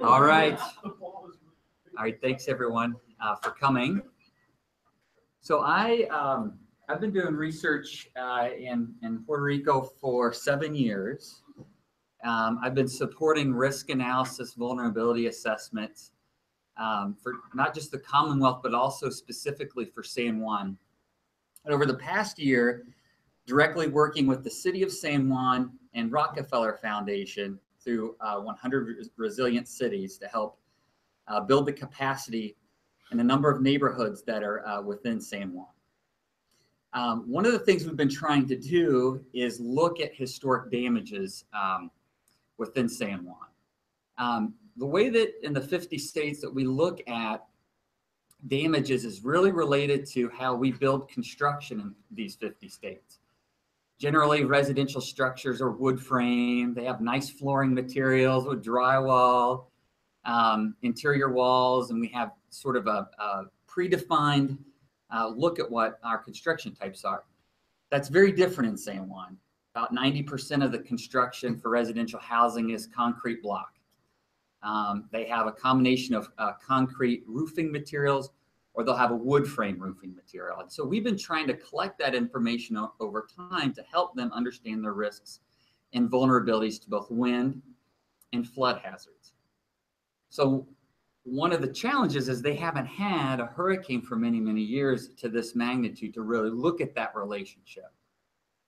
All right. All right. Thanks, everyone, for coming. So I've been doing research in Puerto Rico for 7 years. I've been supporting risk analysis, vulnerability assessments for not just the Commonwealth, but also specifically for San Juan. And over the past year, directly working with the City of San Juan and Rockefeller Foundation through 100 Resilient Cities to help build the capacity in a number of neighborhoods that are within San Juan. One of the things we've been trying to do is look at historic damages within San Juan. The way that in the 50 states that we look at damages is really related to how we build construction in these 50 states. Generally, residential structures are wood frame. They have nice flooring materials with drywall, interior walls, and we have sort of a predefined look at what our construction types are. That's very different in San Juan. About 90% of the construction for residential housing is concrete block. They have a combination of concrete roofing materials, or they'll have a wood frame roofing material. And so we've been trying to collect that information over time to help them understand their risks and vulnerabilities to both wind and flood hazards. So one of the challenges is they haven't had a hurricane for many, many years to this magnitude to really look at that relationship.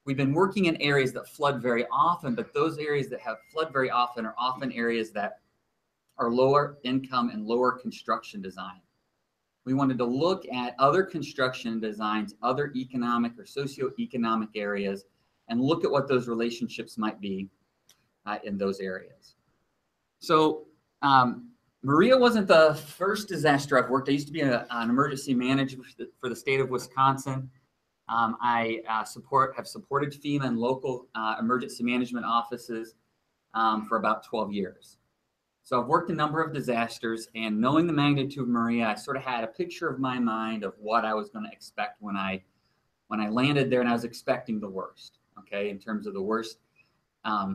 We've been working in areas that flood very often, but those areas that have flood very often are often areas that are lower income and lower construction design. We wanted to look at other construction designs, other economic or socioeconomic areas, and look at what those relationships might be in those areas. So Maria wasn't the first disaster I've worked. I used to be an emergency manager for the state of Wisconsin. I have supported FEMA and local emergency management offices for about 12 years. So I've worked a number of disasters, and knowing the magnitude of Maria, I sort of had a picture of my mind of what I was going to expect when I landed there, and I was expecting the worst, okay, in terms of the worst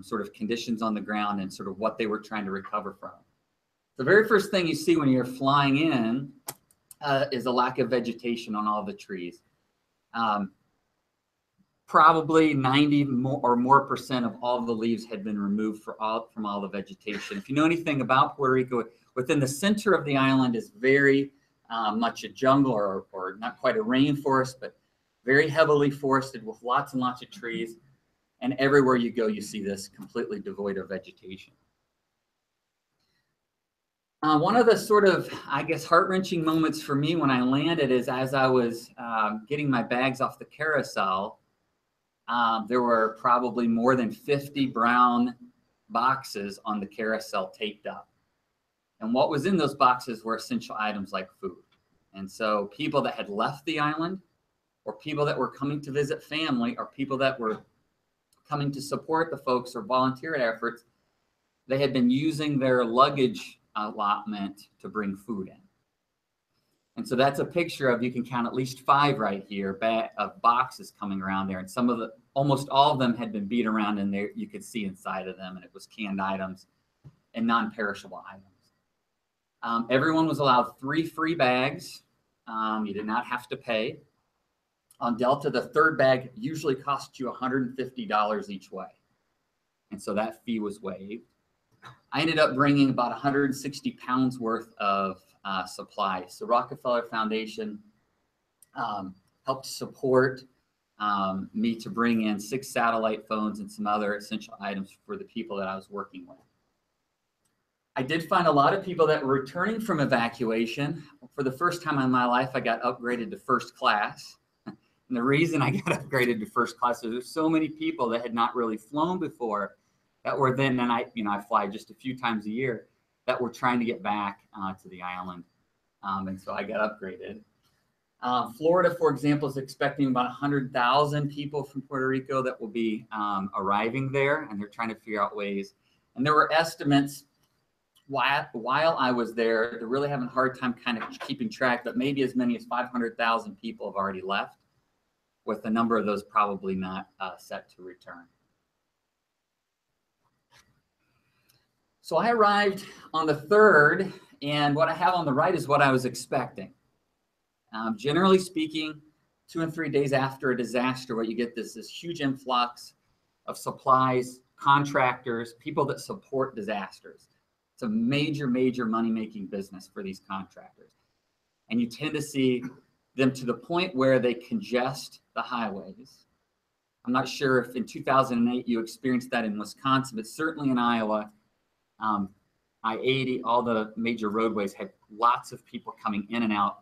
sort of conditions on the ground and sort of what they were trying to recover from. The very first thing you see when you're flying in is a lack of vegetation on all the trees. Probably 90 or more percent of all the leaves had been removed from all the vegetation. If you know anything about Puerto Rico, within the center of the island is very much a jungle or not quite a rainforest, but very heavily forested with lots and lots of trees. And everywhere you go, you see this completely devoid of vegetation. One of the sort of, I guess, heart-wrenching moments for me when I landed is as I was getting my bags off the carousel, there were probably more than 50 brown boxes on the carousel taped up. And what was in those boxes were essential items like food. And so people that had left the island, or people that were coming to visit family, or people that were coming to support the folks or volunteer efforts, they had been using their luggage allotment to bring food in. And so that's a picture of, you can count at least 5 right here of boxes coming around there. And almost all of them had been beat around in there. You could see inside of them, and it was canned items and non-perishable items. Everyone was allowed 3 free bags. You did not have to pay. On Delta, the third bag usually cost you $150 each way. And so that fee was waived. I ended up bringing about 160 pounds worth of supplies. So Rockefeller Foundation helped support me to bring in 6 satellite phones and some other essential items for the people that I was working with. I did find a lot of people that were returning from evacuation. For the first time in my life, I got upgraded to first class. And the reason I got upgraded to first class is there's so many people that had not really flown before that were then, and I fly just a few times a year, that were trying to get back to the island. And so I got upgraded. Florida, for example, is expecting about 100,000 people from Puerto Rico that will be arriving there, and they're trying to figure out ways. And there were estimates while I was there, they're really having a hard time kind of keeping track, but maybe as many as 500,000 people have already left, with a number of those probably not set to return. So I arrived on the 3rd, and what I have on the right is what I was expecting. Generally speaking, 2 and 3 days after a disaster, what you get this huge influx of supplies, contractors, people that support disasters. It's a major, major money-making business for these contractors. And you tend to see them to the point where they congest the highways. I'm not sure if in 2008 you experienced that in Wisconsin, but certainly in Iowa, I-80, all the major roadways had lots of people coming in and out,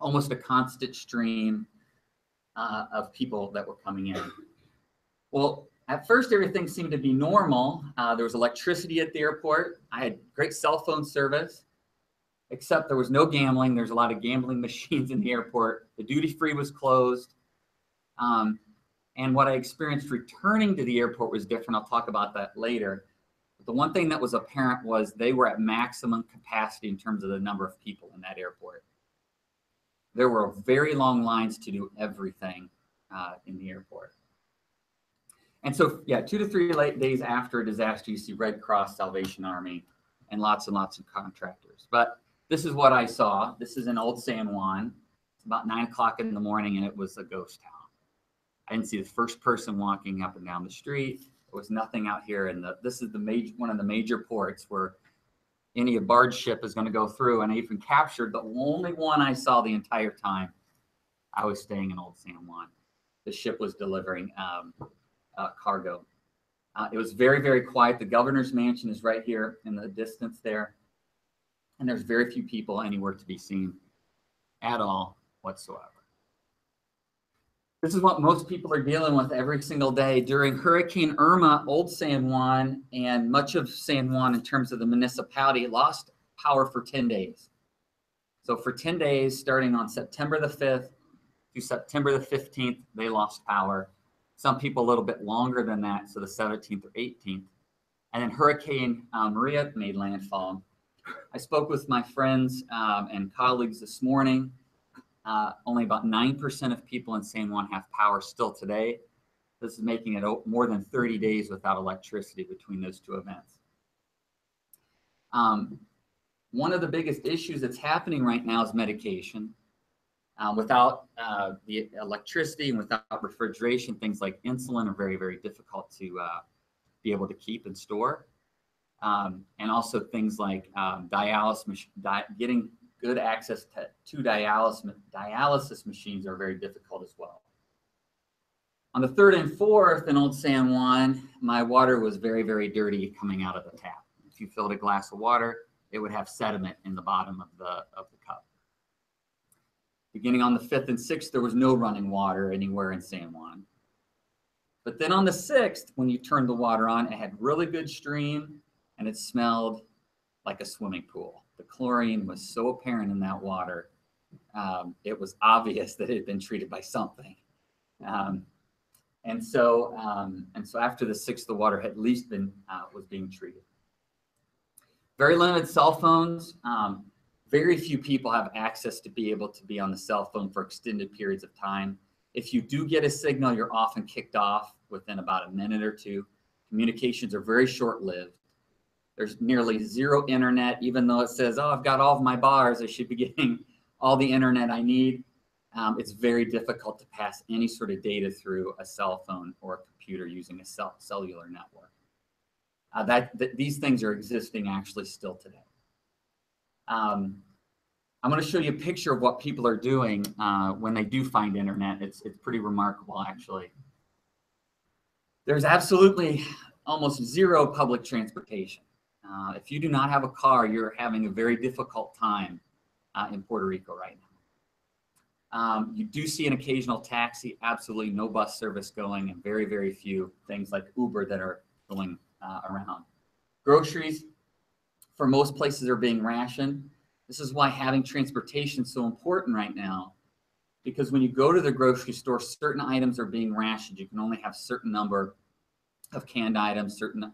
almost a constant stream of people that were coming in. Well, at first, everything seemed to be normal. There was electricity at the airport. I had great cell phone service, except there was no gambling. There's a lot of gambling machines in the airport. The duty-free was closed. And what I experienced returning to the airport was different. I'll talk about that later. But the one thing that was apparent was they were at maximum capacity in terms of the number of people in that airport. There were very long lines to do everything in the airport. And so, yeah, 2 to 3 days after a disaster, you see Red Cross, Salvation Army, and lots of contractors. But this is what I saw. This is in Old San Juan. It's about 9 o'clock in the morning, and it was a ghost town. I didn't see the first person walking up and down the street. There was nothing out here. And this is one of the major ports where any barge ship is going to go through. And I even captured the only one I saw the entire time I was staying in Old San Juan. The ship was delivering cargo. It was very, very quiet. The governor's mansion is right here in the distance there. And there's very few people anywhere to be seen at all whatsoever. This is what most people are dealing with every single day. During Hurricane Irma, Old San Juan and much of San Juan in terms of the municipality lost power for 10 days. So for 10 days, starting on September the 5th to September the 15th, they lost power. Some people a little bit longer than that, so the 17th or 18th. And then Hurricane Maria made landfall. I spoke with my friends and colleagues this morning. Only about 9% of people in San Juan have power still today. This is making it more than 30 days without electricity between those two events. One of the biggest issues that's happening right now is medication. Without the electricity and without refrigeration, things like insulin are very, very difficult to be able to keep and store. And also things like dialysis, getting good access to dialysis machines are very difficult as well. On the 3rd and 4th in Old San Juan, my water was very, very dirty coming out of the tap. If you filled a glass of water, it would have sediment in the bottom of the cup. Beginning on the 5th and 6th, there was no running water anywhere in San Juan. But then on the 6th, when you turned the water on, it had really good stream and it smelled like a swimming pool. The chlorine was so apparent in that water. It was obvious that it had been treated by something. And so after the 6th, the water had at least was being treated. Very limited cell phones. Very few people have access to be able to be on the cell phone for extended periods of time. If you do get a signal, you're often kicked off within about a minute or two. Communications are very short-lived. There's nearly zero internet, even though it says, oh, I've got all of my bars, I should be getting all the internet I need. It's very difficult to pass any sort of data through a cell phone or a computer using a cellular network. These things are existing actually still today. I'm going to show you a picture of what people are doing when they do find internet. It's pretty remarkable, actually. There's absolutely almost zero public transportation. If you do not have a car, you're having a very difficult time in Puerto Rico right now. You do see an occasional taxi, absolutely no bus service going, and very, very few things like Uber that are going around. Groceries, for most places, are being rationed. This is why having transportation is so important right now, because when you go to the grocery store, certain items are being rationed. You can only have a certain number of canned items, certain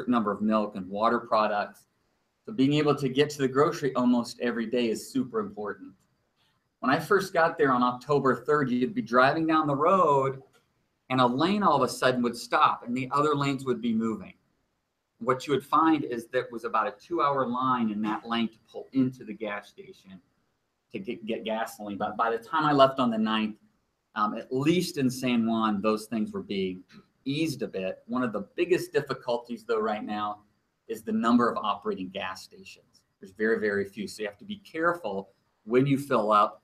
number of milk and water products. So being able to get to the grocery almost every day is super important. When I first got there on October 3rd, you'd be driving down the road and a lane all of a sudden would stop and the other lanes would be moving. what you would find is there was about a 2-hour line in that lane to pull into the gas station to get gasoline. But by the time I left on the 9th, at least in San Juan, those things were being eased a bit. One of the biggest difficulties, though, right now is the number of operating gas stations. There's very, very few. So you have to be careful when you fill up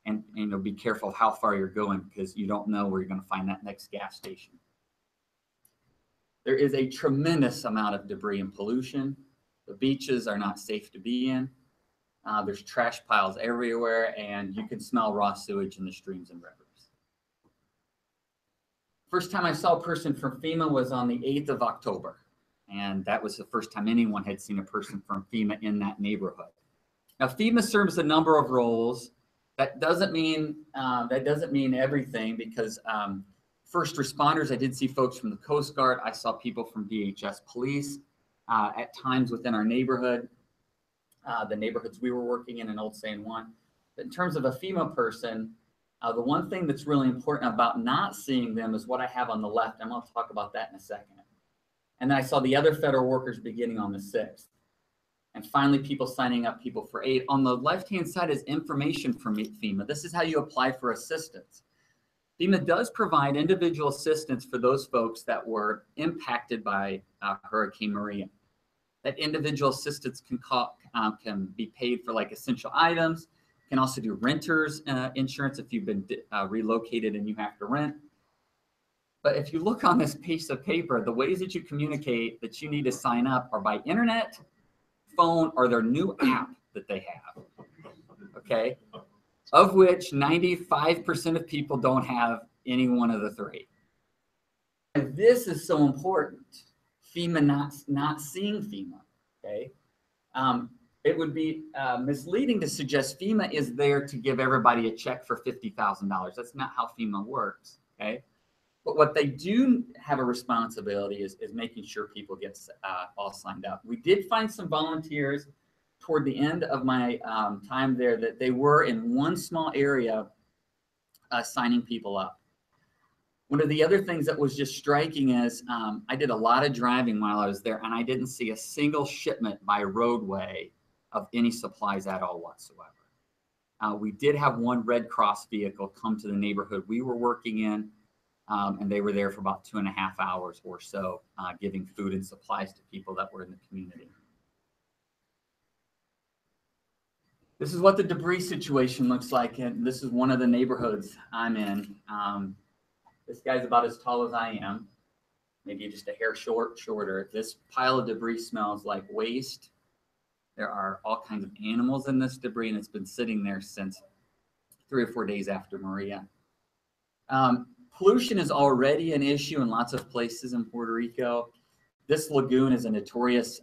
and be careful how far you're going, because you don't know where you're going to find that next gas station. There is a tremendous amount of debris and pollution. The beaches are not safe to be in. There's trash piles everywhere, and you can smell raw sewage in the streams and rivers. First time I saw a person from FEMA was on the 8th of October. And that was the first time anyone had seen a person from FEMA in that neighborhood. Now, FEMA serves a number of roles. That doesn't mean everything, because first responders, I did see folks from the Coast Guard. I saw people from DHS police at times within our neighborhood, the neighborhoods we were working in Old San Juan. But in terms of a FEMA person, the one thing that's really important about not seeing them is what I have on the left. I'm going to talk about that in a second. And then I saw the other federal workers beginning on the 6th. And finally, people signing up, people for aid. On the left-hand side is information from FEMA. This is how you apply for assistance. FEMA does provide individual assistance for those folks that were impacted by Hurricane Maria. That individual assistance can be paid for like essential items, can also do renter's insurance if you've been relocated and you have to rent. But if you look on this piece of paper, the ways that you communicate that you need to sign up are by internet, phone, or their new app that they have, okay? Of which 95% of people don't have any one of the three. And this is so important, FEMA not seeing FEMA, okay? It would be misleading to suggest FEMA is there to give everybody a check for $50,000. That's not how FEMA works, okay? But what they do have a responsibility is making sure people get all signed up. We did find some volunteers toward the end of my time there that they were in one small area signing people up. One of the other things that was just striking is I did a lot of driving while I was there, and I didn't see a single shipment by roadway of any supplies at all whatsoever. We did have one Red Cross vehicle come to the neighborhood we were working in, and they were there for about 2.5 hours or so, giving food and supplies to people that were in the community. This is what the debris situation looks like, and this is one of the neighborhoods I'm in. This guy's about as tall as I am, maybe just a hair shorter. This pile of debris smells like waste. There are all kinds of animals in this debris, and it's been sitting there since 3 or 4 days after Maria. Pollution is already an issue in lots of places in Puerto Rico. This lagoon is a notorious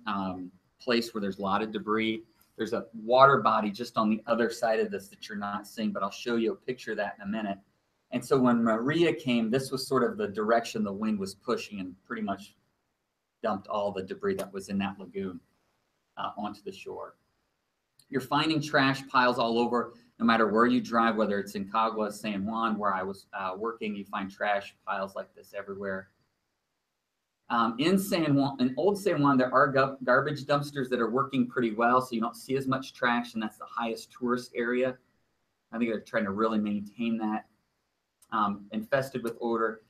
place where there's a lot of debris. There's a water body just on the other side of this that you're not seeing, but I'll show you a picture of that in a minute. And so when Maria came, this was sort of the direction the wind was pushing and pretty much dumped all the debris that was in that lagoon onto the shore. You're finding trash piles all over, no matter where you drive, whether it's in Cagua, San Juan, where I was working, you find trash piles like this everywhere. In San Juan, in Old San Juan, there are garbage dumpsters that are working pretty well, so you don't see as much trash, and that's the highest tourist area. I think they're trying to really maintain that. Infested with odor.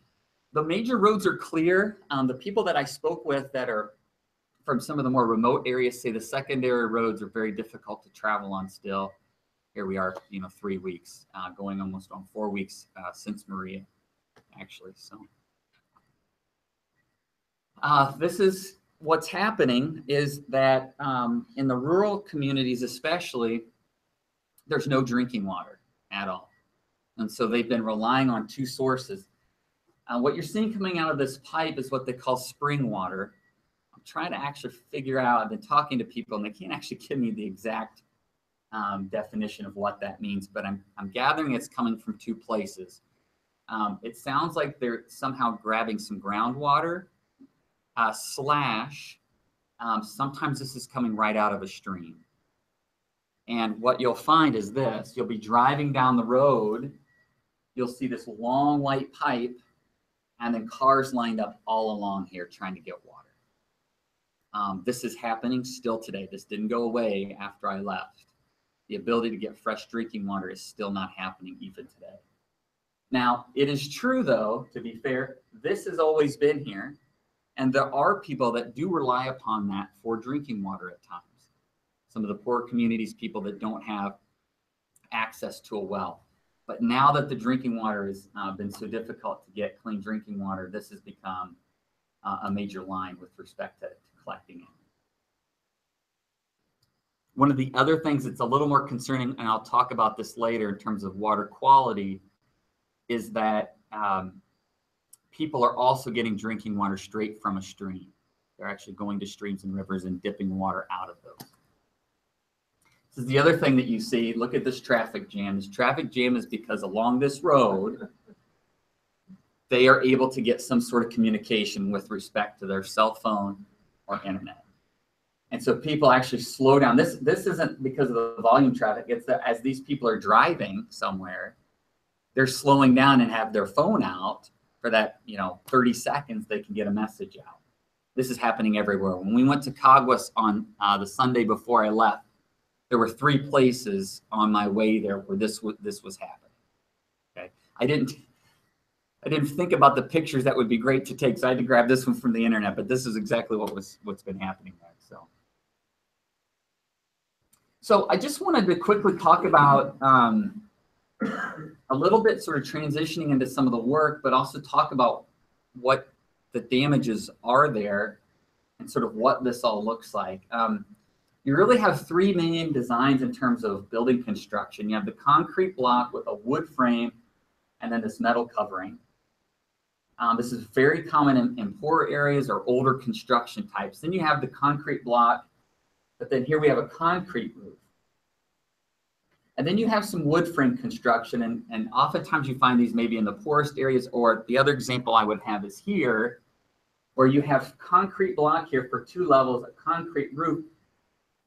The major roads are clear. The people that I spoke with that are from some of the more remote areas say the secondary roads are very difficult to travel on still. Here we are, 3 weeks, going almost on 4 weeks since Maria, actually. So this is what's happening is that in the rural communities especially, there's no drinking water at all. And so they've been relying on 2 sources. What you're seeing coming out of this pipe is what they call spring water. I'm trying to actually figure out, I've been talking to people and they can't actually give me the exact definition of what that means, but I'm gathering it's coming from 2 places. It sounds like they're somehow grabbing some groundwater, sometimes this is coming right out of a stream. And what you'll find is this, you'll be driving down the road, you'll see this long white pipe, and then cars lined up all along here trying to get water. This is happening still today. This didn't go away after I left. The ability to get fresh drinking water is still not happening even today. Now, it is true, though, to be fair, this has always been here. And there are people that do rely upon that for drinking water at times. Some of the poor communities, people that don't have access to a well. But now that the drinking water has been so difficult to get clean drinking water, this has become a major line with respect to collecting it. One of the other things that's a little more concerning, and I'll talk about this later in terms of water quality, is that people are also getting drinking water straight from a stream. They're actually going to streams and rivers and dipping water out of those. This is the other thing that you see. Look at this traffic jam. This traffic jam is because along this road, they are able to get some sort of communication with respect to their cell phone or internet. And so people actually slow down. This isn't because of the volume traffic. It's that as these people are driving somewhere, they're slowing down and have their phone out for that, 30 seconds, they can get a message out. This is happening everywhere. When we went to Caguas on the Sunday before I left, there were 3 places on my way there where this was happening. Okay, I didn't think about the pictures that would be great to take, so I had to grab this one from the internet. But this is exactly what's been happening there. So I just wanted to quickly talk about a little bit sort of transitioning into some of the work, but also talk about what the damages are there and sort of what this all looks like. You really have 3 main designs in terms of building construction. You have the concrete block with a wood frame and then this metal covering. This is very common in poorer areas or older construction types. Then you have the concrete block, but then here we have a concrete roof. And then you have some wood frame construction, and oftentimes you find these maybe in the poorest areas, or the other example I would have is here, where you have concrete block here for 2 levels, a concrete roof,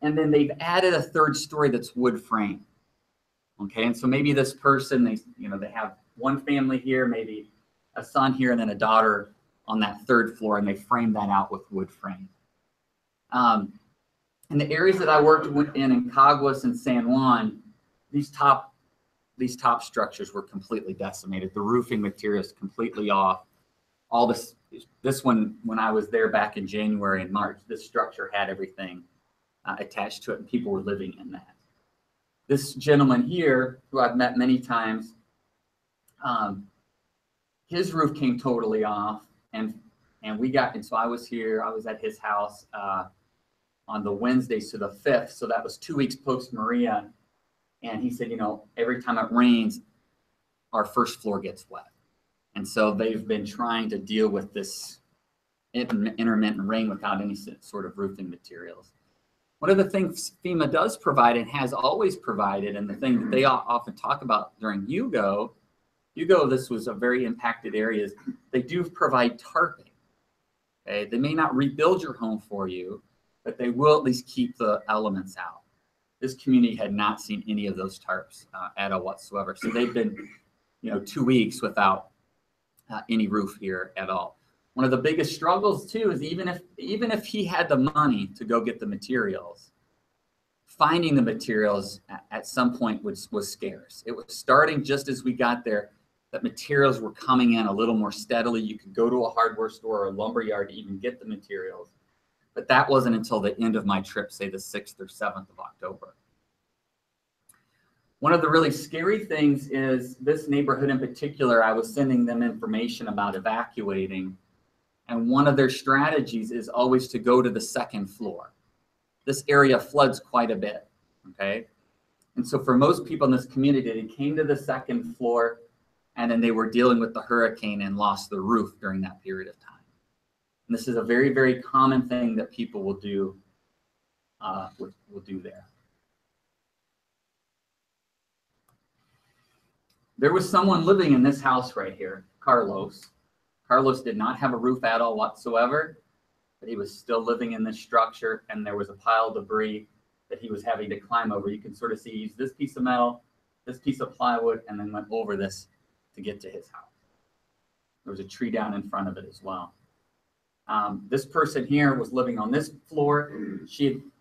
and then they've added a 3rd story that's wood frame. Okay, and so maybe this person, they have one family here, maybe a son here, and then a daughter on that 3rd floor, and they frame that out with wood frame. In the areas that I worked in Caguas and San Juan, these top structures were completely decimated. The roofing materials completely off. All this one, when I was there back in January and March, this structure had everything attached to it, and people were living in that. This gentleman here, who I've met many times, his roof came totally off, and so I was here. I was at his house on the Wednesday, so the 5th. So that was 2 weeks post Maria. And he said, every time it rains, our 1st floor gets wet. And so they've been trying to deal with this intermittent rain without any sort of roofing materials. One of the things FEMA does provide and has always provided, and the thing that they often talk about during Hugo, this was a very impacted area, they do provide tarping. Okay? They may not rebuild your home for you, but they will at least keep the elements out. This community had not seen any of those tarps at all whatsoever. So they've been, 2 weeks without any roof here at all. One of the biggest struggles too is even if he had the money to go get the materials, finding the materials at some point was scarce. It was starting just as we got there, that materials were coming in a little more steadily. You could go to a hardware store or a lumber yard to even get the materials. But that wasn't until the end of my trip, say the 6th or 7th of October. One of the really scary things is this neighborhood in particular, I was sending them information about evacuating. And one of their strategies is always to go to the 2nd floor. This area floods quite a bit, okay? And so for most people in this community, they came to the 2nd floor, and then they were dealing with the hurricane and lost the roof during that period of time. And this is a very, very common thing that people will do there. There was someone living in this house right here, Carlos. Carlos did not have a roof at all whatsoever, but he was still living in this structure, and there was a pile of debris that he was having to climb over. You can sort of see he used this piece of metal, this piece of plywood, and then went over this to get to his house. There was a tree down in front of it as well. This person here was living on this floor.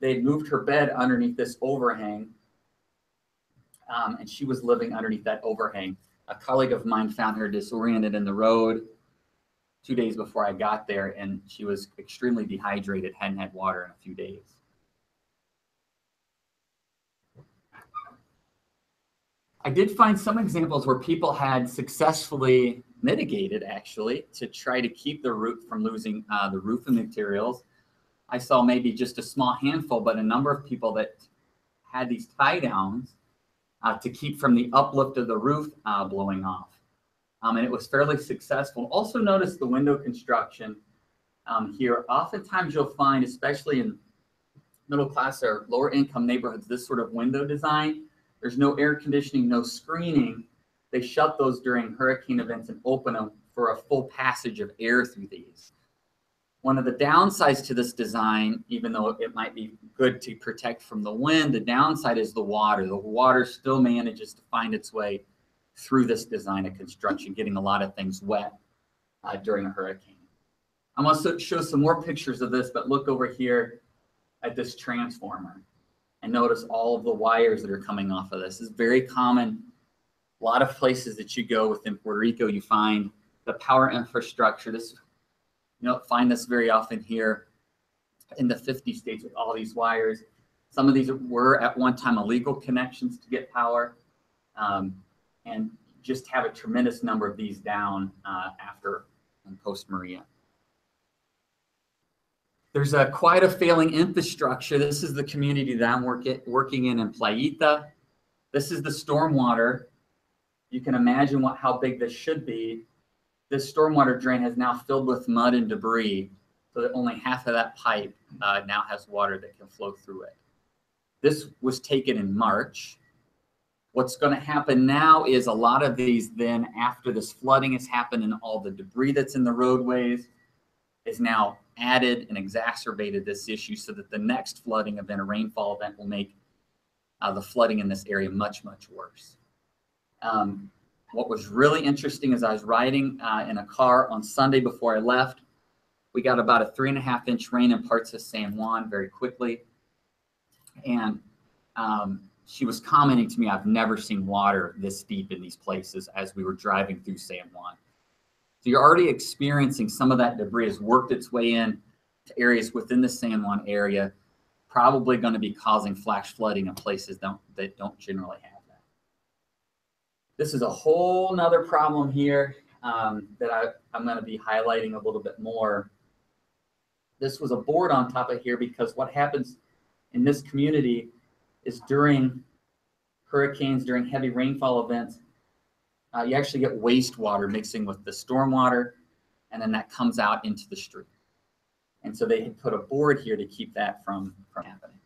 They'd moved her bed underneath this overhang, and she was living underneath that overhang. A colleague of mine found her disoriented in the road 2 days before I got there, and she was extremely dehydrated, hadn't had water in a few days. I did find some examples where people had successfully mitigated, actually, to try to keep the roof from losing the roofing materials. I saw maybe just a small handful, but a number of people that had these tie downs to keep from the uplift of the roof blowing off. And it was fairly successful. Also notice the window construction here. Oftentimes you'll find, especially in middle class or lower income neighborhoods, this sort of window design. There's no air conditioning, no screening. They shut those during hurricane events and open them for a full passage of air through these. One of the downsides to this design, even though it might be good to protect from the wind, the downside is the water. The water still manages to find its way through this design of construction, getting a lot of things wet during a hurricane. I'm going to show some more pictures of this, but look over here at this transformer and notice all of the wires that are coming off of this. This is very common. A lot of places that you go within Puerto Rico, you find the power infrastructure. You don't find this very often here in the 50 states with all these wires. Some of these were at one time illegal connections to get power, and just have a tremendous number of these down after and post Maria. There's quite a failing infrastructure. This is the community that I'm working in Playita. This is the stormwater. You can imagine how big this should be. This stormwater drain has now filled with mud and debris, so that only half of that pipe now has water that can flow through it. This was taken in March. What's going to happen now is a lot of these then, after this flooding has happened and all the debris that's in the roadways is now added and exacerbated this issue, so that the next flooding event, a rainfall event, will make the flooding in this area much, much worse. What was really interesting is I was riding in a car on Sunday before I left. We got about a 3.5-inch rain in parts of San Juan very quickly. And she was commenting to me, I've never seen water this deep in these places as we were driving through San Juan. So you're already experiencing some of that debris has worked its way in to areas within the San Juan area, probably going to be causing flash flooding in places that don't generally have that. This is a whole nother problem here that I'm going to be highlighting a little bit more. This was a board on top of here because what happens in this community is during hurricanes, during heavy rainfall events, you actually get wastewater mixing with the stormwater, and then that comes out into the street. And so they had put a board here to keep that from happening.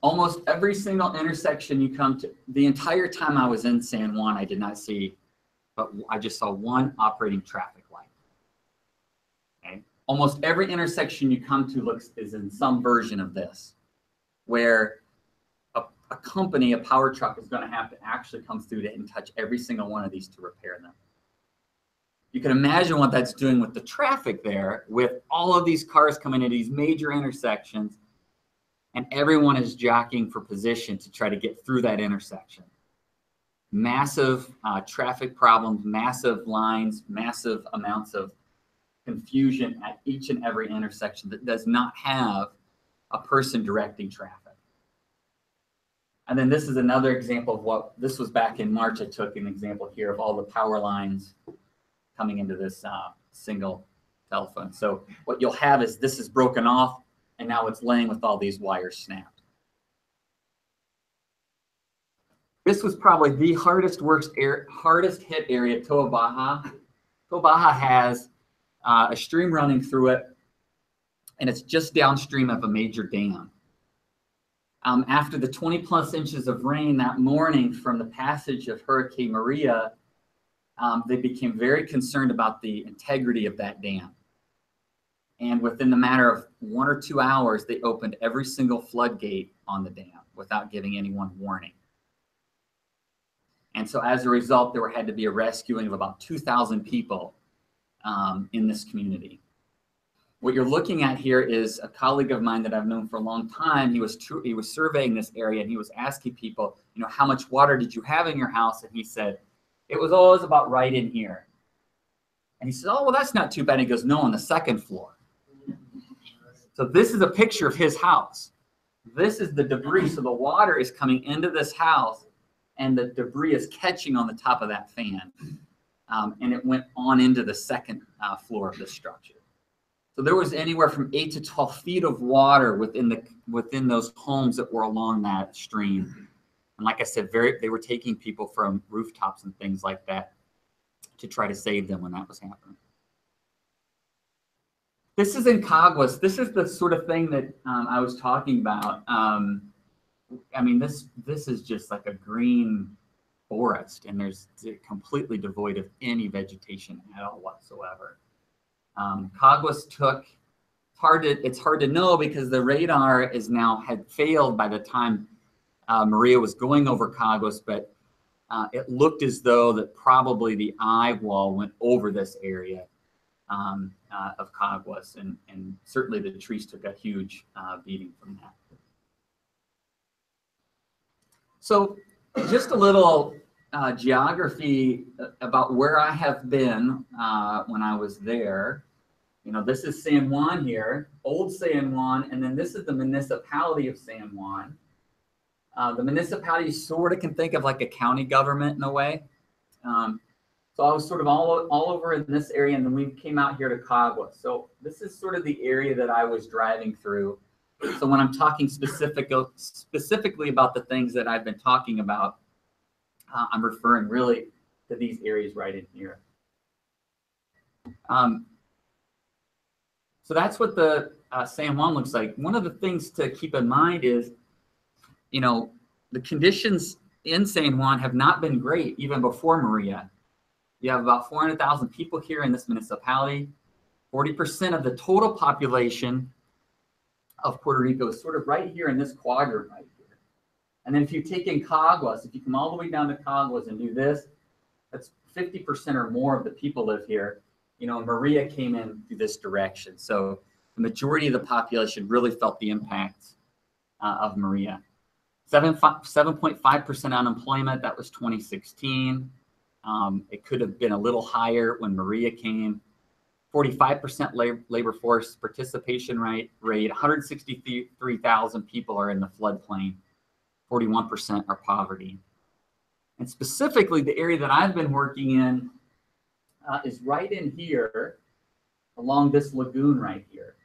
Almost every single intersection you come to, the entire time I was in San Juan, I did not see, but I just saw one operating traffic light. Okay? Almost every intersection you come to is in some version of this, where a company, a power truck, is going to have to actually come through and touch every single one of these to repair them. You can imagine what that's doing with the traffic there, with all of these cars coming into these major intersections, and everyone is jockeying for position to try to get through that intersection. Massive traffic problems, massive lines, massive amounts of confusion at each and every intersection that does not have a person directing traffic. And then this is another example of what, this was back in March. I took an example here of all the power lines coming into this single telephone. So what you'll have is this is broken off, and now it's laying with all these wires snapped. This was probably the hardest hit area, Toa Baja. Toa Baja has a stream running through it, and it's just downstream of a major dam. After the 20+ inches of rain that morning from the passage of Hurricane Maria, they became very concerned about the integrity of that dam. And within the matter of 1 or 2 hours, they opened every single floodgate on the dam without giving anyone warning. And so as a result, there had to be a rescuing of about 2,000 people in this community. What you're looking at here is a colleague of mine that I've known for a long time. He was surveying this area, and he was asking people, you know, how much water did you have in your house? And he said, it was always about right in here. And he said, oh, well, that's not too bad. And he goes, no, on the second floor. So this is a picture of his house. This is the debris. So the water is coming into this house, and the debris is catching on the top of that fan. And it went on into the second floor of the structure. So there was anywhere from 8 to 12 feet of water within those homes that were along that stream. And like I said, they were taking people from rooftops and things like that to try to save them when that was happening. This is in Caguas. This is the sort of thing that I was talking about. I mean, this is just like a green forest, and there's completely devoid of any vegetation at all whatsoever. Caguas took, it's hard to know because the radar had failed by the time Maria was going over Caguas, but it looked as though that probably the eye wall went over this area of Caguas, and certainly the trees took a huge beating from that. So just a little geography about where I have been when I was there. You know, this is San Juan here, old San Juan, and then this is the municipality of San Juan. The municipality sort of can think of like a county government in a way. So I was sort of all over in this area, and then we came out here to Caguas. So this is sort of the area that I was driving through. So when I'm talking specifically about the things that I've been talking about, I'm referring really to these areas right in here. So that's what the San Juan looks like. One of the things to keep in mind is, you know, the conditions in San Juan have not been great even before Maria. You have about 400,000 people here in this municipality. 40% of the total population of Puerto Rico is sort of right here in this quadrant right here. And then if you take in Caguas, if you come all the way down to Caguas and do this, that's 50% or more of the people live here. You know, Maria came in through this direction. So the majority of the population really felt the impact of Maria. 7.5% unemployment, that was 2016. It could have been a little higher when Maria came. 45% labor force participation rate, 163,000 people are in the floodplain, 41% are poverty. And specifically, the area that I've been working in is right in here along this lagoon right here.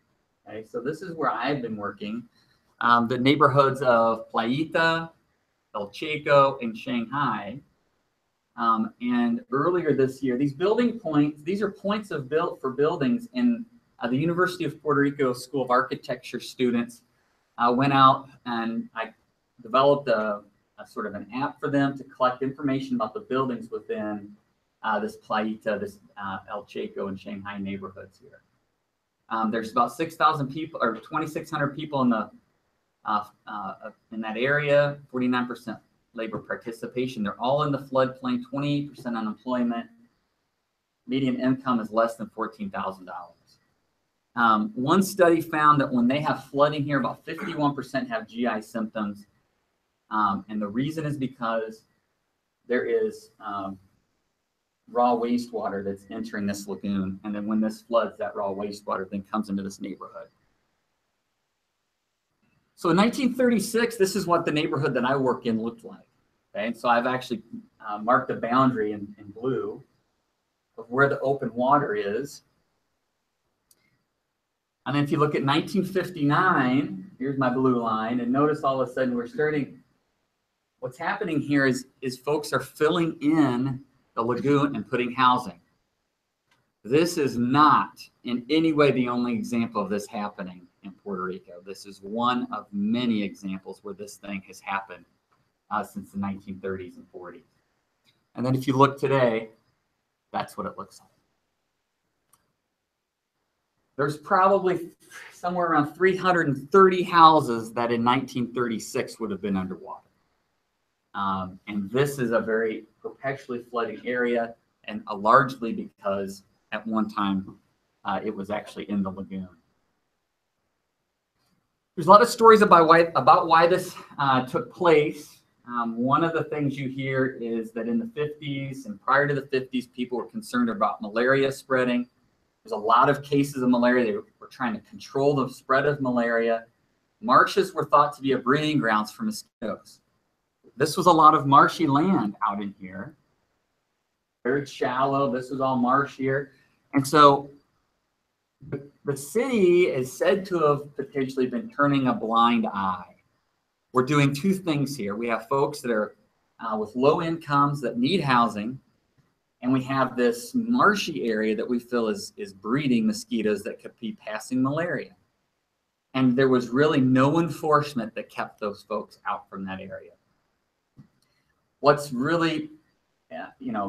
Okay, so this is where I've been working. The neighborhoods of Playita, El Chaco, and Shanghai. And earlier this year, these building points, these are points of for buildings in the University of Puerto Rico School of Architecture students went out, and I developed a sort of an app for them to collect information about the buildings within this Playita, this El Chaco and Shanghai neighborhoods here. There's about 6,000 people or 2,600 people in that area, 49% labor participation. They're all in the floodplain, 28% unemployment. Median income is less than $14,000. One study found that when they have flooding here, about 51% have GI symptoms. And the reason is because there is raw wastewater that's entering this lagoon. And then when this floods, that raw wastewater then comes into this neighborhood. So in 1936, this is what the neighborhood that I work in looked like. Okay, and so I've actually marked a boundary in blue of where the open water is. And then if you look at 1959, here's my blue line, and notice all of a sudden we're starting, what's happening here is folks are filling in the lagoon and putting housing. This is not in any way the only example of this happening in Puerto Rico. This is one of many examples where this thing has happened since the 1930s and 40s. And then if you look today, that's what it looks like. There's probably somewhere around 330 houses that in 1936 would have been underwater. And this is a very perpetually flooding area, and largely because at one time it was actually in the lagoon. There's a lot of stories about why this took place. One of the things you hear is that in the 50s and prior to the 50s, people were concerned about malaria spreading. There's a lot of cases of malaria. They were trying to control the spread of malaria. Marshes were thought to be a breeding grounds for mosquitoes. This was a lot of marshy land out in here. Very shallow. This was all marsh here. And so the city is said to have potentially been turning a blind eye. We're doing two things here. We have folks that are with low incomes that need housing, and we have this marshy area that we feel is breeding mosquitoes that could be passing malaria. And there was really no enforcement that kept those folks out from that area. What's really,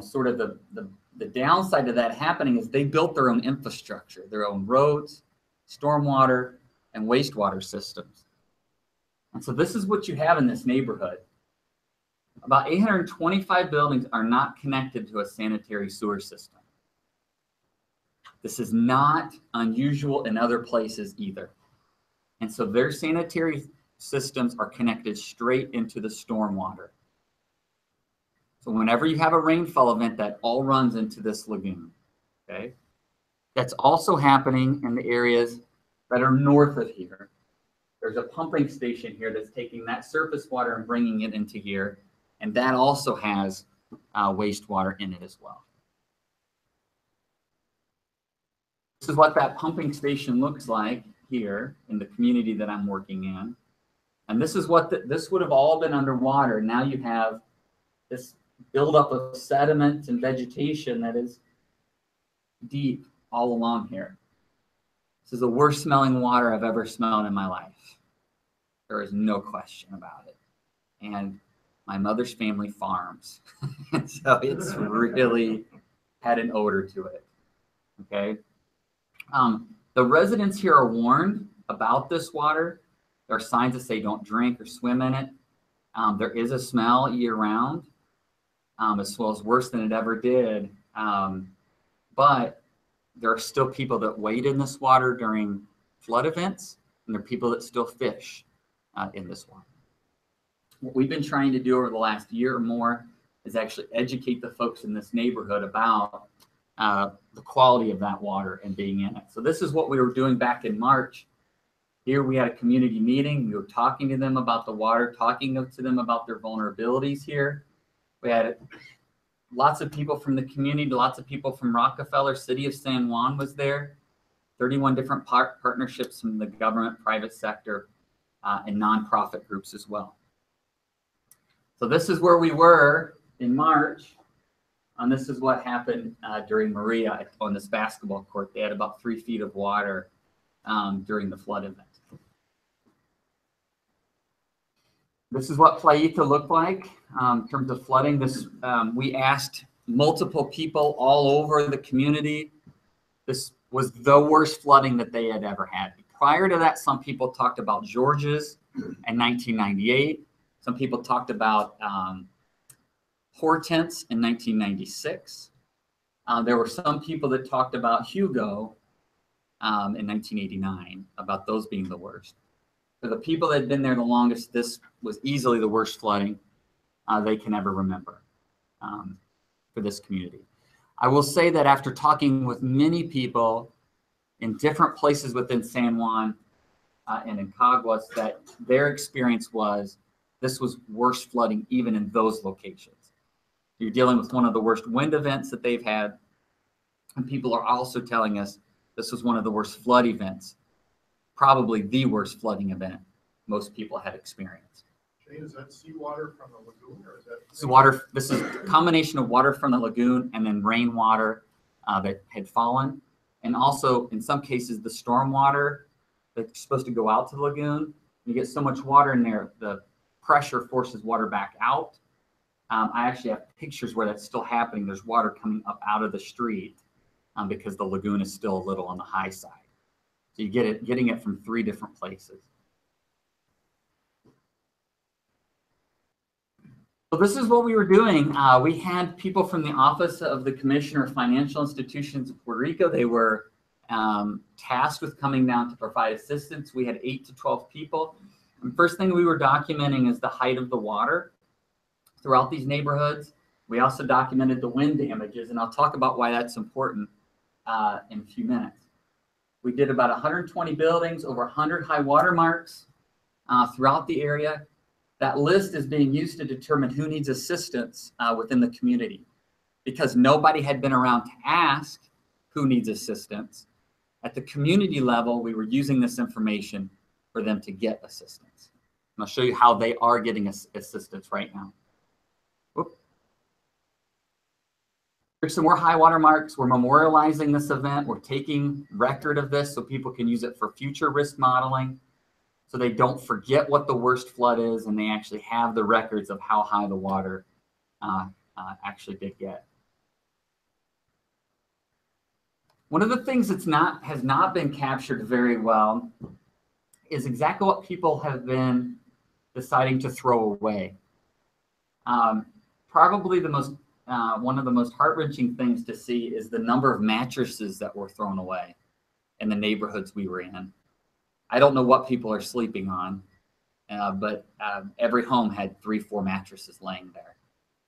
sort of the downside to that happening is they built their own infrastructure, their own roads, stormwater, and wastewater systems. And so this is what you have in this neighborhood. About 825 buildings are not connected to a sanitary sewer system. This is not unusual in other places either. And so their sanitary systems are connected straight into the stormwater. So whenever you have a rainfall event, that all runs into this lagoon, okay? That's also happening in the areas that are north of here. There's a pumping station here that's taking that surface water and bringing it into here, and that also has wastewater in it as well. This is what that pumping station looks like here in the community that I'm working in. And this is what this would have all been underwater. Now you have this buildup of sediment and vegetation that is deep all along here. This is the worst smelling water I've ever smelled in my life. There is no question about it. And my mother's family farms. And so it's really had an odor to it. Okay. The residents here are warned about this water. There are signs that say don't drink or swim in it. There is a smell year round. It smells worse than it ever did. But there are still people that wade in this water during flood events, and there are people that still fish in this water. What we've been trying to do over the last year or more is actually educate the folks in this neighborhood about the quality of that water and being in it. So this is what we were doing back in March. Here we had a community meeting. We were talking to them about the water, talking to them about their vulnerabilities here. We had lots of people from the community, lots of people from Rockefeller. City of San Juan was there. 31 different partnerships from the government, private sector, and nonprofit groups as well. So this is where we were in March. And this is what happened during Maria on this basketball court. They had about 3 feet of water during the flood event. This is what Playita looked like in terms of flooding. We asked multiple people all over the community. This was the worst flooding that they had ever had. Prior to that, some people talked about George's in 1998. Some people talked about Hortense in 1996. There were some people that talked about Hugo in 1989, about those being the worst. For the people that had been there the longest, this was easily the worst flooding they can ever remember for this community. I will say that after talking with many people in different places within San Juan and in Caguas, that their experience was this was worse flooding even in those locations. You're dealing with one of the worst wind events that they've had, and people are also telling us this was one of the worst flood events, probably the worst flooding event most people had experienced. Shane, is that seawater from the lagoon, or is that? This is water. This is a combination of water from the lagoon and then rainwater that had fallen, and also in some cases the storm water that's supposed to go out to the lagoon. You get so much water in there, the pressure forces water back out. I actually have pictures where that's still happening. There's water coming up out of the street because the lagoon is still a little on the high side. So you getting it from 3 different places. So this is what we were doing. We had people from the Office of the Commissioner of Financial Institutions of Puerto Rico. They were tasked with coming down to provide assistance. We had 8 to 12 people. And first thing we were documenting is the height of the water throughout these neighborhoods. We also documented the wind damages, and I'll talk about why that's important in a few minutes. We did about 120 buildings, over 100 high water marks throughout the area. That list is being used to determine who needs assistance within the community, because nobody had been around to ask who needs assistance. At the community level, we were using this information for them to get assistance. And I'll show you how they are getting assistance right now. Whoop. Here's some more high water marks. We're memorializing this event. We're taking record of this so people can use it for future risk modeling, so they don't forget what the worst flood is, and they actually have the records of how high the water actually did get. One of the things that's has not been captured very well is exactly what people have been deciding to throw away. Probably the most one of the most heart-wrenching things to see is the number of mattresses that were thrown away in the neighborhoods we were in. I don't know what people are sleeping on, but every home had 3-4 mattresses laying there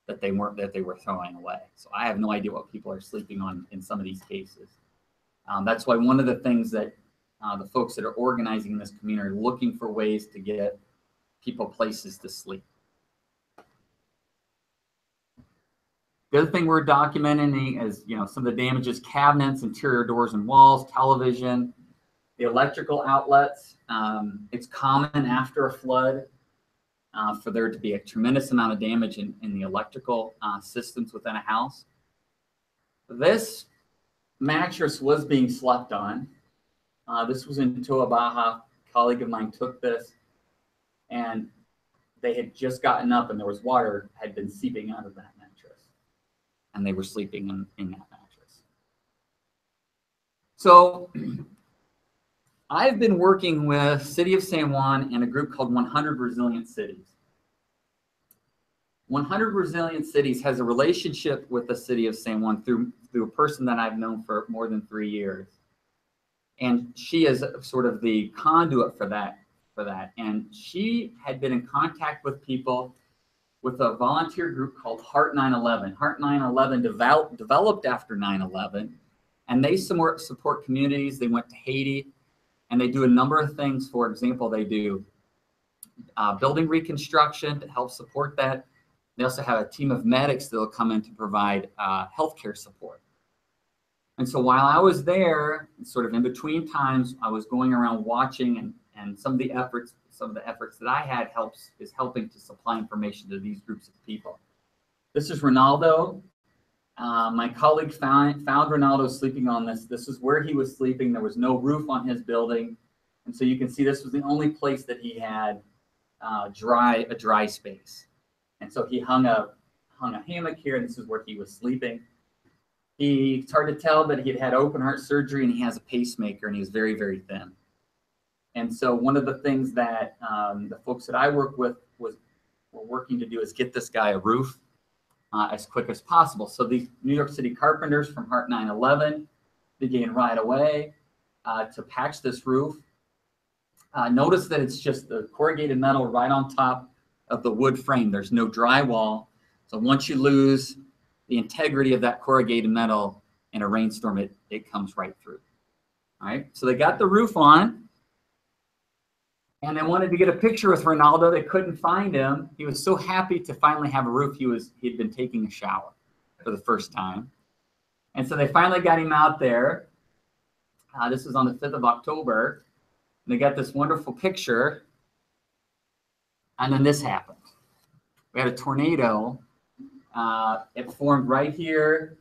that they were throwing away. So I have no idea what people are sleeping on in some of these cases. That's why one of the things that the folks that are organizing in this community are looking for ways to get people places to sleep. The other thing we're documenting is, some of the damages: cabinets, interior doors and walls, television, the electrical outlets. It's common after a flood for there to be a tremendous amount of damage in the electrical systems within a house. This mattress was being slept on. This was in Toa Baja. A colleague of mine took this, and they had just gotten up, and there was water had been seeping out of that mattress, and they were sleeping in that mattress. So I've been working with City of San Juan and a group called 100 Resilient Cities. 100 Resilient Cities has a relationship with the City of San Juan through a person that I've known for more than 3 years. And she is sort of the conduit for that. And she had been in contact with people with a volunteer group called Heart 9/11. Heart 9/11 developed after 9/11, and they support communities. They went to Haiti, and they do a number of things. For example, they do building reconstruction to help support that. They also have a team of medics that will come in to provide healthcare support. And so while I was there, sort of in between times, I was going around watching, and some of the efforts that I had is helping to supply information to these groups of people. This is Ronaldo. My colleague found Ronaldo sleeping on this. This is where he was sleeping. There was no roof on his building. And so you can see this was the only place that he had a dry space. And so he hung a hammock here, and this is where he was sleeping. It's hard to tell, but he had had open heart surgery, and he has a pacemaker, and he was very, very thin. And so one of the things that the folks that I work with were working to do is get this guy a roof as quick as possible. So these New York City carpenters from Heart 9/11 began right away to patch this roof. Notice that it's just the corrugated metal right on top of the wood frame. There's no drywall. So once you lose the integrity of that corrugated metal in a rainstorm, it comes right through. All right, so they got the roof on, and they wanted to get a picture with Ronaldo. They couldn't find him. He was so happy to finally have a roof. He'd been taking a shower for the first time. And so they finally got him out there. This is on the 5th of October. And they got this wonderful picture. And then this happened. We had a tornado. It formed right here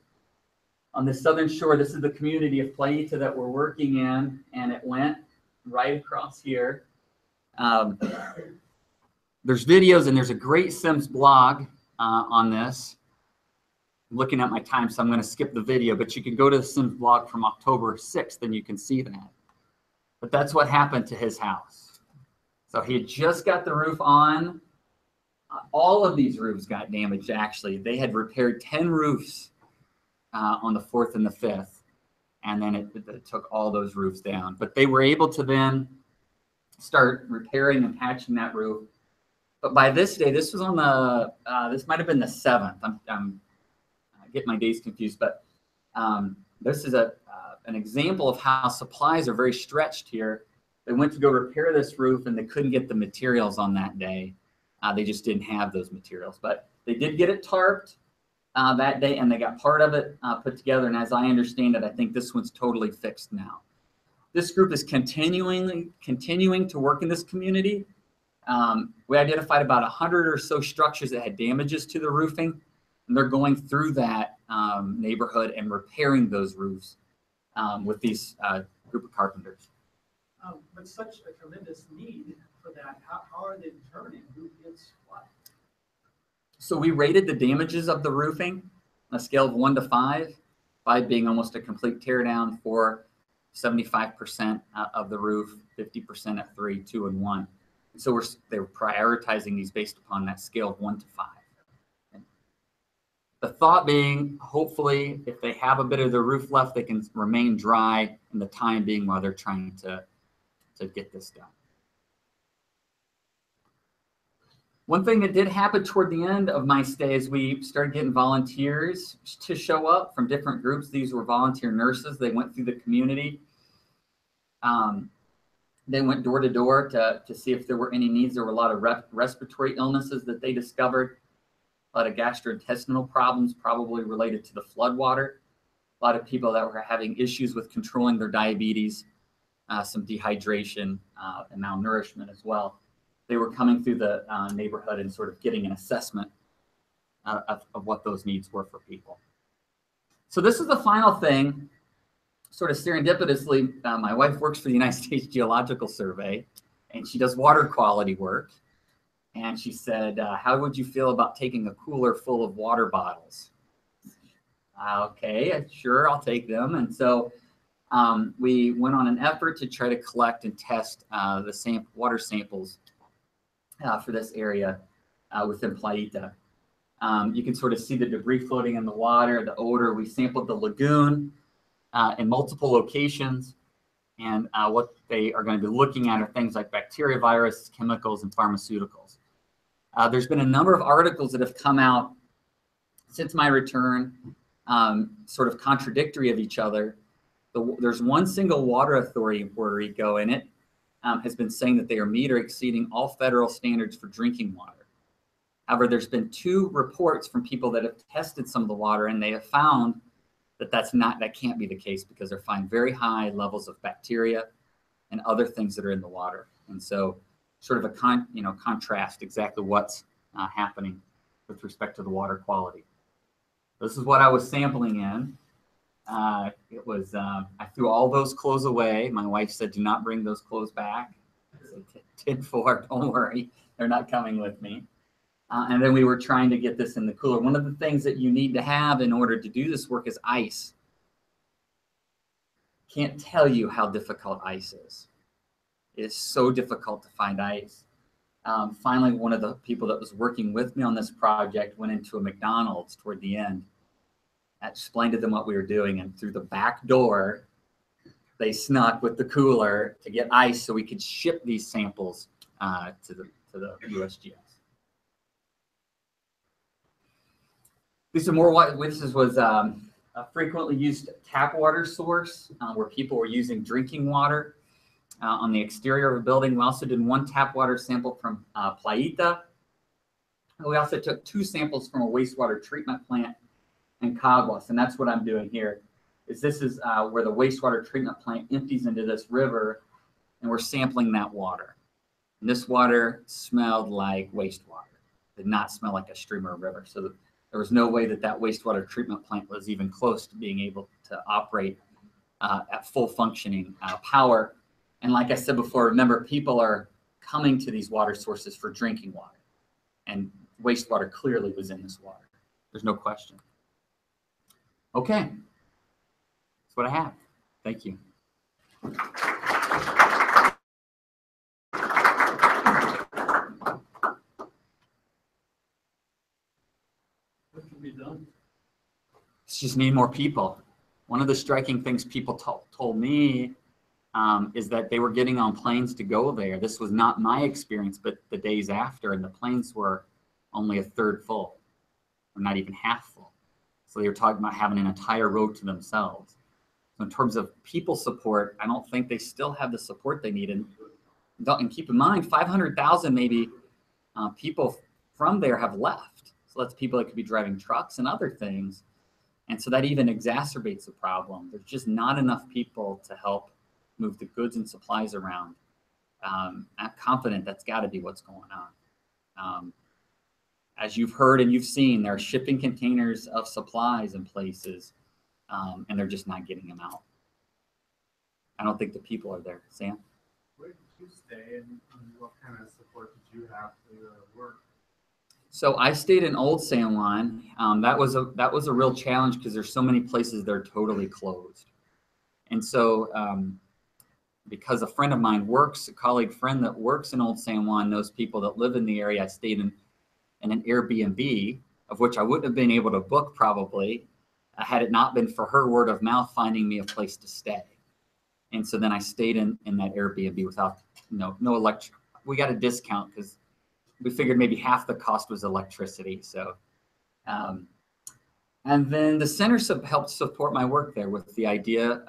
on the southern shore. This is the community of Playita that we're working in. And it went right across here. There's videos, and there's a great Sims blog on this. I'm looking at my time, so I'm going to skip the video, but you can go to the Sims blog from October 6th, and you can see that. But that's what happened to his house. So he had just got the roof on, All of these roofs got damaged, actually. They had repaired 10 roofs on the 4th and the 5th, and then it took all those roofs down. But they were able to then start repairing and patching that roof. But by this day, this was on the, this might have been the 7th. I'm getting my days confused, but this is an example of how supplies are very stretched here. They went to go repair this roof and they couldn't get the materials on that day. They just didn't have those materials, but they did get it tarped that day, and they got part of it put together. And as I understand it, I think this one's totally fixed now. This group is continuing to work in this community. We identified about 100 or so structures that had damages to the roofing, and they're going through that neighborhood and repairing those roofs with these group of carpenters. But such a tremendous need for that, how are they determining who gets what? So we rated the damages of the roofing on a scale of 1 to 5, 5 being almost a complete tear down, 4, 75% of the roof, 50% at 3, 2, and 1. So they were prioritizing these based upon that scale of 1 to 5. The thought being, hopefully, if they have a bit of the roof left, they can remain dry in the time being while they're trying to get this done. One thing that did happen toward the end of my stay is we started getting volunteers to show up from different groups. These were volunteer nurses. They went through the community. They went door to door to see if there were any needs. There were a lot of respiratory illnesses that they discovered, a lot of gastrointestinal problems, probably related to the floodwater, a lot of people that were having issues with controlling their diabetes, some dehydration and malnourishment as well. They were coming through the neighborhood and sort of getting an assessment of what those needs were for people. So this is the final thing. Sort of serendipitously, my wife works for the United States Geological Survey, and she does water quality work. And she said, how would you feel about taking a cooler full of water bottles? Okay, sure, I'll take them. And so we went on an effort to try to collect and test the water samples for this area within Playita. You can sort of see the debris floating in the water, the odor. We sampled the lagoon in multiple locations, and what they are going to be looking at are things like bacteria, viruses, chemicals, and pharmaceuticals. There's been a number of articles that have come out since my return, sort of contradictory of each other. There's one single water authority in Puerto Rico, and it has been saying that they are meet or exceeding all federal standards for drinking water. However, there's been 2 reports from people that have tested some of the water, and they have found that that can't be the case, because they're finding very high levels of bacteria and other things that are in the water. And so sort of a contrast exactly what's happening with respect to the water quality. This is what I was sampling in. I threw all those clothes away. My wife said, do not bring those clothes back. I said, 10-4, don't worry, they're not coming with me. And then we were trying to get this in the cooler. One of the things that you need to have in order to do this work is ice. Can't tell you how difficult ice is. It is so difficult to find ice. Finally, one of the people that was working with me on this project went into a McDonald's toward the end. I explained to them what we were doing, and through the back door, they snuck with the cooler to get ice so we could ship these samples to the USGS. This was a frequently used tap water source where people were using drinking water on the exterior of a building. We also did 1 tap water sample from Playita. We also took 2 samples from a wastewater treatment plant in Caguas, and that's what I'm doing here. This is where the wastewater treatment plant empties into this river, and we're sampling that water. And this water smelled like wastewater. It did not smell like a stream or a river. So there was no way that wastewater treatment plant was even close to being able to operate at full functioning power. And like I said before, remember, people are coming to these water sources for drinking water. And wastewater clearly was in this water. There's no question. Okay. That's what I have. Thank you. just need more people. One of the striking things people told me is that they were getting on planes to go there. This was not my experience, but the days after, and the planes were only a third full, or not even half full. So they were talking about having an entire road to themselves. So in terms of people support, I don't think they still have the support they need. And keep in mind, 500,000 maybe people from there have left. So that's people that could be driving trucks and other things. And so that even exacerbates the problem. There's just not enough people to help move the goods and supplies around. I'm confident that's got to be what's going on. As you've heard and you've seen, there are shipping containers of supplies in places, and they're just not getting them out. I don't think the people are there. Sam? Where did you stay, and what kind of support did you have for your work? So I stayed in Old San Juan. That was a real challenge because there's so many places that are totally closed. And so because a friend of mine works, a colleague friend that works in Old San Juan knows people that live in the area, I stayed in an Airbnb, of which I wouldn't have been able to book probably had it not been for her word of mouth finding me a place to stay. And so then I stayed in that Airbnb without no electric. We got a discount because we figured maybe half the cost was electricity. So, and then the center helped support my work there with the idea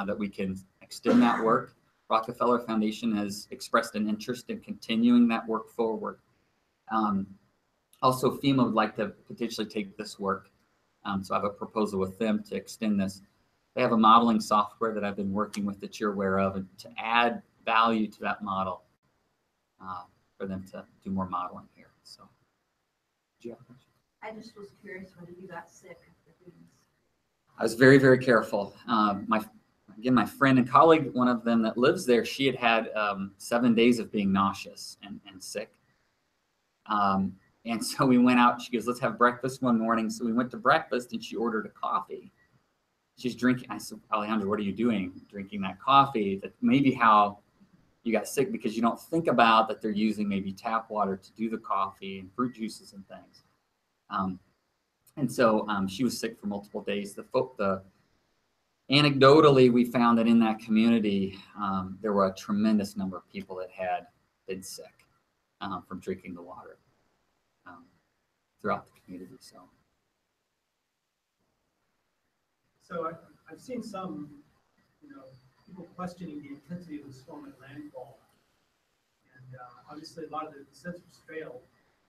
that we can extend that work. Rockefeller Foundation has expressed an interest in continuing that work forward. Also, FEMA would like to potentially take this work. So I have a proposal with them to extend this. They have a modeling software that I've been working with that you're aware of, and to add value to that model for them to do more modeling here. So, do you have a question? I just was curious whether you got sick after doing this. I was very, very careful. My friend and colleague, one of them that lives there, she had 7 days of being nauseous and sick. And so we went out. She goes, "Let's have breakfast one morning." So we went to breakfast, and she ordered a coffee. She's drinking. I said, "Alejandra, what are you doing? Drinking that coffee?" That may be how you got sick, because you don't think about that they're using maybe tap water to do the coffee and fruit juices and things. And so she was sick for multiple days. Anecdotally, we found that in that community, there were a tremendous number of people that had been sick from drinking the water throughout the community. So I've seen some, people questioning the intensity of the storm at landfall. And obviously a lot of the sensors failed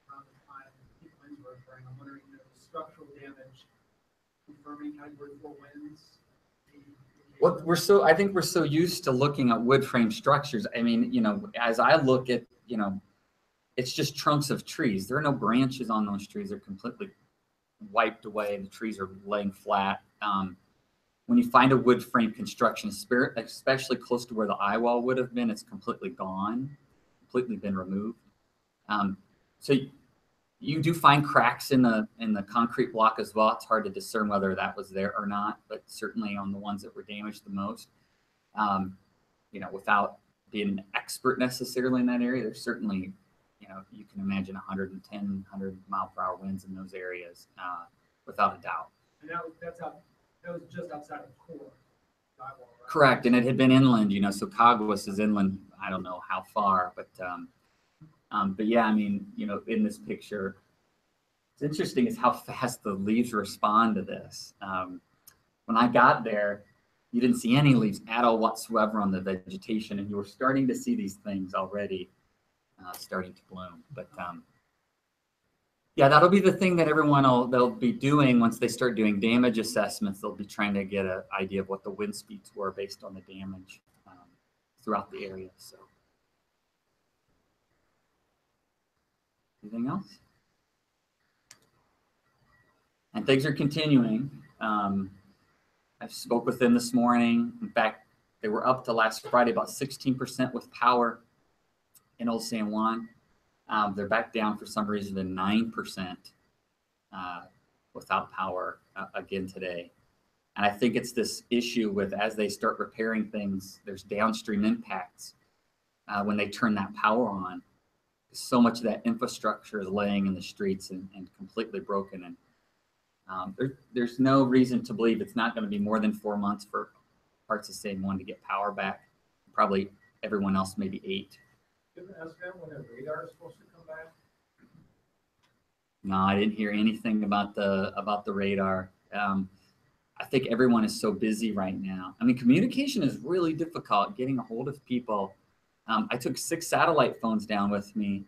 around the time people were occurring. I'm wondering if there was structural damage, confirming Category 4 winds. Well, I think we're so used to looking at wood frame structures. I mean, as I look at, it's just trunks of trees. There are no branches on those trees. They're completely wiped away. The trees are laying flat. When you find a wood frame construction, especially close to where the eye wall would have been, it's completely gone, completely been removed. So you do find cracks in the concrete block as well. It's hard to discern whether that was there or not, but certainly on the ones that were damaged the most, without being an expert necessarily in that area, there's certainly, you can imagine 110, 100 mile per hour winds in those areas, without a doubt. And that was just outside of core. Right? Correct, and it had been inland, so Caguas is inland. I don't know how far, but yeah, I mean, in this picture, it's interesting is how fast the leaves respond to this. When I got there, you didn't see any leaves at all whatsoever on the vegetation, and you were starting to see these things already starting to bloom. But yeah, that'll be the thing that they'll be doing once they start doing damage assessments. They'll be trying to get an idea of what the wind speeds were based on the damage throughout the area. So, anything else? And things are continuing. I spoke with them this morning. In fact, they were up to last Friday about 16% with power in Old San Juan. They're back down for some reason to 9% without power again today. And I think it's this issue with, as they start repairing things, there's downstream impacts when they turn that power on. So much of that infrastructure is laying in the streets and completely broken. And There's no reason to believe it's not going to be more than 4 months for parts of San Juan to get power back. Probably everyone else maybe 8. Didn't ask them when their radar is supposed to come back? No, I didn't hear anything about the radar. I think everyone is so busy right now. I mean, communication is really difficult, getting a hold of people. I took 6 satellite phones down with me.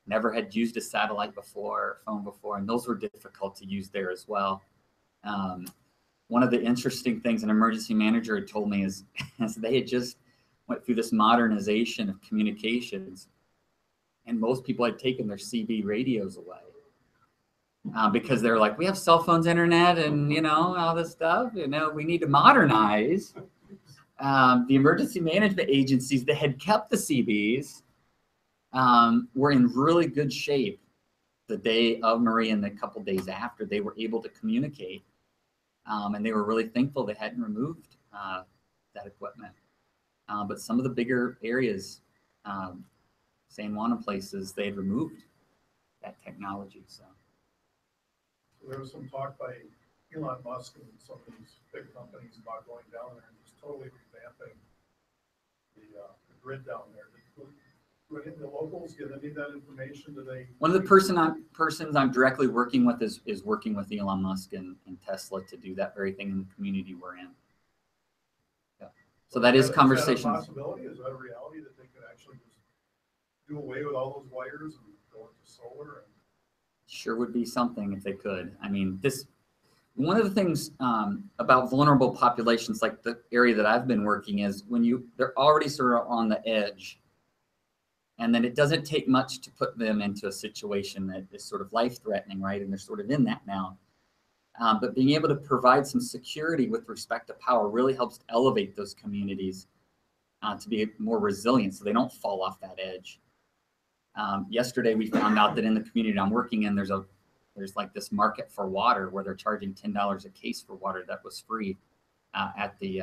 Never had used a satellite phone before, and those were difficult to use there as well. One of the interesting things an emergency manager had told me is they had just went through this modernization of communications, and most people had taken their CB radios away because they're like, we have cell phones, internet, and all this stuff. We need to modernize. The emergency management agencies that had kept the CBs were in really good shape the day of Maria and the couple days after. They were able to communicate, and they were really thankful they hadn't removed that equipment. But some of the bigger areas, San Juan and places, they had removed that technology. So there was some talk by Elon Musk and some of these big companies about going down there and just totally revamping the grid down there. Do any of the locals get any of that information? Do they? One of the persons I'm directly working with is working with Elon Musk and Tesla to do that very thing in the community we're in. Yeah. So that is conversations. Is that a possibility? Is that a reality that they could actually just do away with all those wires and go into solar? And sure would be something if they could. I mean, one of the things about vulnerable populations, like the area that I've been working, is when they're already sort of on the edge, and then it doesn't take much to put them into a situation that is sort of life-threatening, right? And they're sort of in that now. But being able to provide some security with respect to power really helps to elevate those communities to be more resilient so they don't fall off that edge. Yesterday, we found out that in the community I'm working in, there's like this market for water where they're charging $10 a case for water that was free at the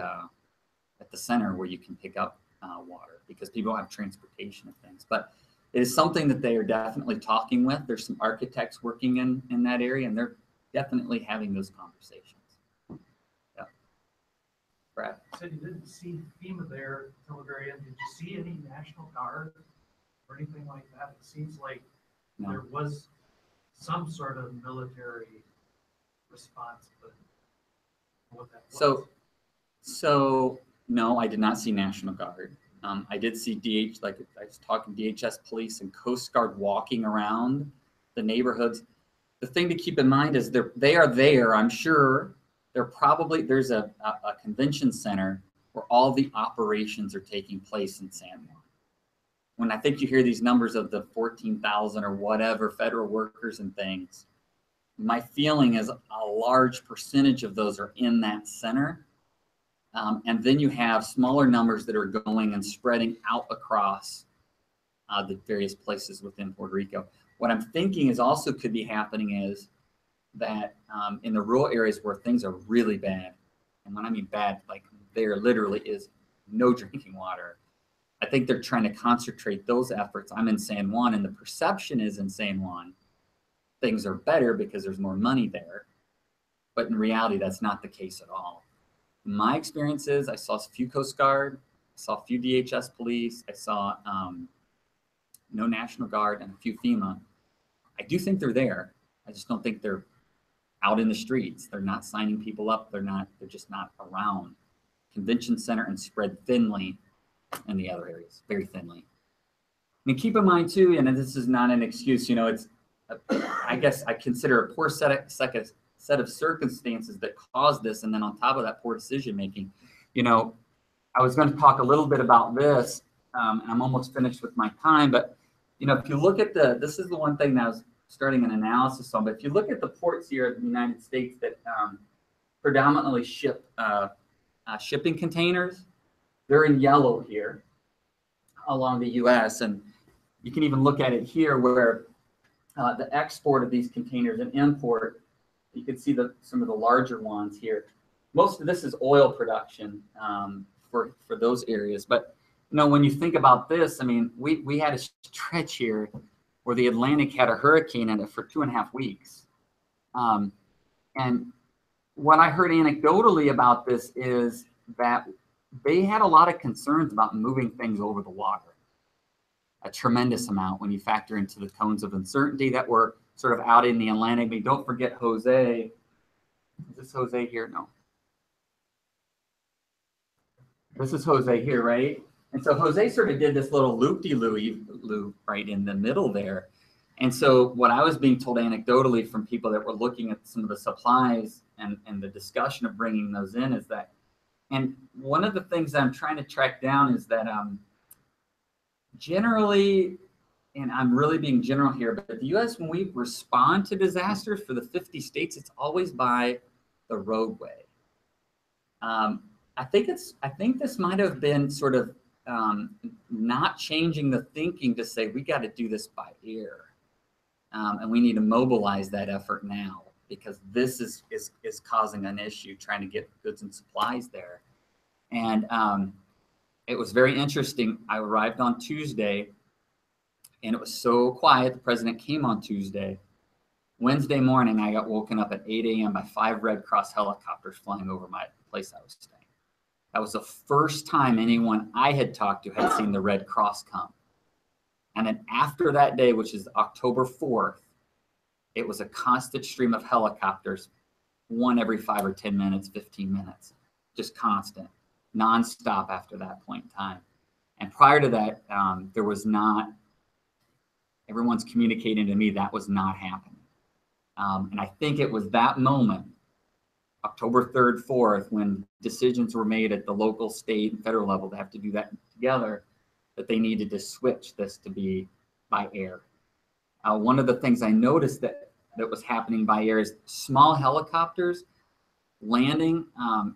center where you can pick up water because people have transportation of things. But it is something that they are definitely talking with. There's some architects working in that area, and they're definitely having those conversations. Yeah. Brad? So you didn't see FEMA there until the very end. Did you see any National Guard or anything like that? It seems like there was some sort of military response, but what that was. So no, I did not see National Guard. I did see like I was talking DHS police and Coast Guard walking around the neighborhoods. The thing to keep in mind is they are there. I'm sure there's a convention center where all the operations are taking place in San Juan. When I think you hear these numbers of the 14,000 or whatever federal workers and things, my feeling is a large percentage of those are in that center. And then you have smaller numbers that are going and spreading out across the various places within Puerto Rico. What I'm thinking is also could be happening is that in the rural areas where things are really bad, and when I mean bad, like there literally is no drinking water, I think they're trying to concentrate those efforts. I'm in San Juan, and the perception is in San Juan things are better because there's more money there. But in reality, that's not the case at all. My experience is I saw a few Coast Guard, I saw a few DHS police, I saw no National Guard, and a few FEMA. I do think they're there. I just don't think they're out in the streets. They're not signing people up. They're just not around. Convention center and spread thinly in the other areas, very thinly. I mean, keep in mind too, and this is not an excuse, I guess I consider a poor set of circumstances that caused this, and then on top of that, poor decision making. I was going to talk a little bit about this, and I'm almost finished with my time, but if you look at this is the one thing that I was starting an analysis on, but if you look at the ports here in the United States that predominantly ship shipping containers, they're in yellow here along the U.S. And you can even look at it here where the export of these containers and import, you can see some of the larger ones here. Most of this is oil production for those areas. But, when you think about this, I mean, we had a stretch here where the Atlantic had a hurricane in it for 2.5 weeks. And what I heard anecdotally about this is that they had a lot of concerns about moving things over the water, a tremendous amount when you factor into the cones of uncertainty that were sort of out in the Atlantic. I mean, don't forget Jose. Is this Jose here? No. This is Jose here, right? And so Jose sort of did this little loop right in the middle there. And so what I was being told anecdotally from people that were looking at some of the supplies and the discussion of bringing those in is that, and one of the things I'm trying to track down is that generally, and I'm really being general here, but the U.S., when we respond to disasters for the 50 states, it's always by the roadway. I think this might have been sort of not changing the thinking to say we got to do this by air, and we need to mobilize that effort now because this is causing an issue trying to get goods and supplies there. And it was very interesting. I arrived on Tuesday, and it was so quiet. The president came on Tuesday. Wednesday morning, I got woken up at 8 a.m. by 5 Red Cross helicopters flying over my place I was staying. That was the first time anyone I had talked to had seen the Red Cross come. And then after that day, which is October 4th, it was a constant stream of helicopters, one every 5 or 10 minutes, 15 minutes, just constant, nonstop after that point in time. And prior to that, there was not, everyone's communicating to me that was not happening. And I think it was that moment, October 3rd, 4th, when decisions were made at the local, state, and federal level to have to do that together, that they needed to switch this to be by air. One of the things I noticed that was happening by air is small helicopters landing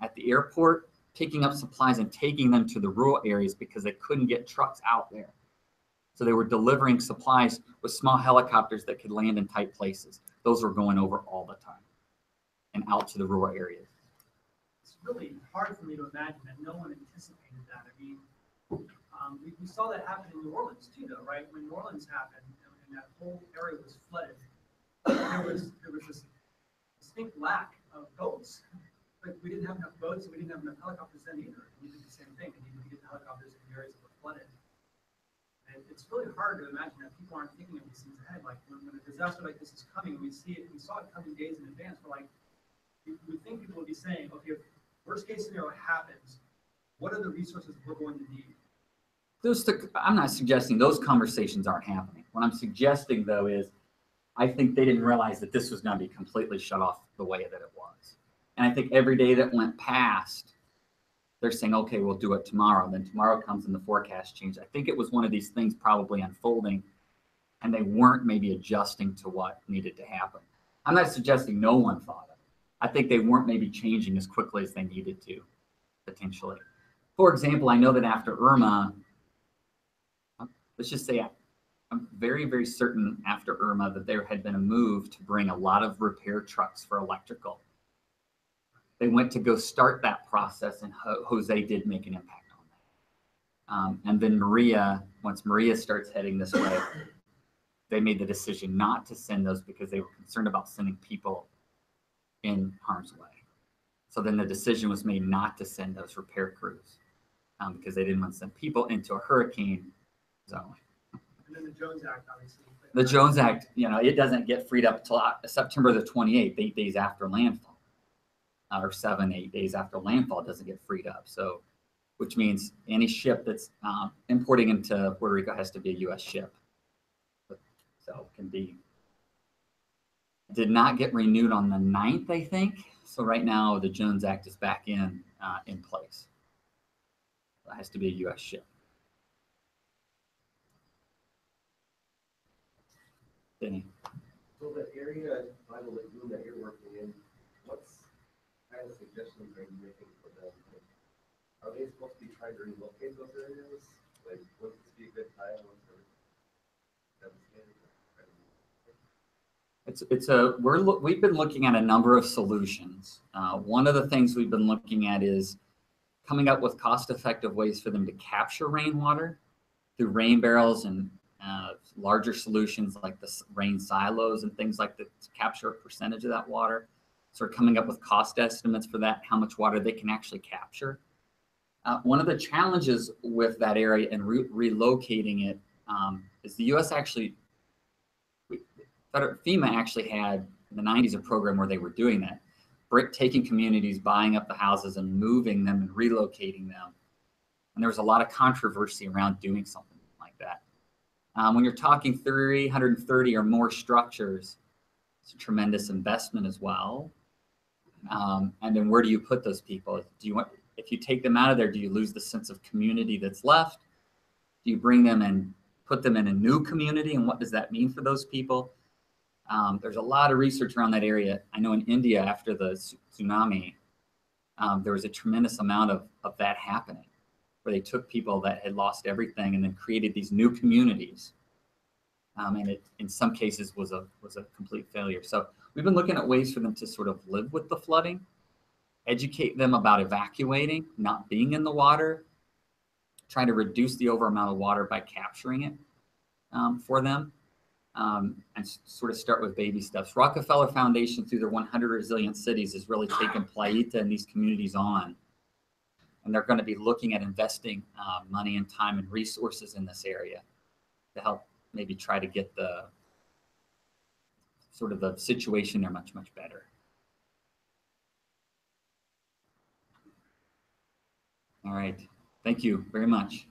at the airport, picking up supplies and taking them to the rural areas because they couldn't get trucks out there. So they were delivering supplies with small helicopters that could land in tight places. Those were going over all the time and out to the rural areas. It's really hard for me to imagine that no one anticipated that. I mean, we saw that happen in New Orleans too, though, right? When New Orleans happened and that whole area was flooded, there was this distinct lack of boats. Like we didn't have enough boats and we didn't have enough helicopters then either. We did the same thing. We needed to get the helicopters in the areas that were flooded. And it's really hard to imagine that people aren't thinking of these things ahead. Like when a disaster like this is coming, we saw it coming days in advance. We're like, we think people would be saying, okay, if worst case scenario happens, what are the resources we're going to need? I'm not suggesting those conversations aren't happening. What I'm suggesting, though, is I think they didn't realize that this was going to be completely shut off the way that it was. And I think every day that went past, they're saying, okay, we'll do it tomorrow. Then tomorrow comes and the forecast change. I think it was one of these things probably unfolding, and they weren't maybe adjusting to what needed to happen. I'm not suggesting no one thought it. I think they weren't maybe changing as quickly as they needed to, potentially. For example, I know that after Irma, let's just say I'm very, very certain after Irma that there had been a move to bring a lot of repair trucks for electrical. They went to go start that process, and Jose did make an impact on that. And then once Maria starts heading this way, they made the decision not to send those because they were concerned about sending people in harm's way. So then the decision was made not to send those repair crews because they didn't want to send people into a hurricane zone. And then the Jones Act, obviously. The Jones Act, it doesn't get freed up until September the 28th, 8 days after landfall, or 7-8 days after landfall, it doesn't get freed up. So, which means any ship that's importing into Puerto Rico has to be a U.S. ship. So it can be. Did not get renewed on the 9th, I think. So right now the Jones Act is back in place. It has to be a U.S. ship. Denny. So the area by the lagoon that you're working in, what's kind of suggestions are you making for them? Are they supposed to be trying to relocate those areas? Like, would this be a good time once they're devastated? We've been looking at a number of solutions. One of the things we've been looking at is coming up with cost-effective ways for them to capture rainwater through rain barrels and larger solutions like the rain silos and things like that to capture a percentage of that water. sort of coming up with cost estimates for that, how much water they can actually capture. One of the challenges with that area and relocating it is the U.S. actually, FEMA actually had in the 90s a program where they were doing that, taking communities, buying up the houses and moving them and relocating them. And there was a lot of controversy around doing something like that. When you're talking 330 or more structures, it's a tremendous investment as well. And then where do you put those people? Do you want, if you take them out of there, do you lose the sense of community that's left? Do you bring them and put them in a new community? And what does that mean for those people? There's a lot of research around that area. I know in India, after the tsunami, there was a tremendous amount of that happening, where they took people that had lost everything and then created these new communities. And it, in some cases, was a complete failure. So we've been looking at ways for them to sort of live with the flooding, educate them about evacuating, not being in the water, trying to reduce the over amount of water by capturing it for them, and sort of start with baby steps. Rockefeller Foundation, through their 100 Resilient Cities, has really taken Playita and these communities on. And they're going to be looking at investing money and time and resources in this area to help maybe try to get the sort of the situation there much, much better. All right. Thank you very much.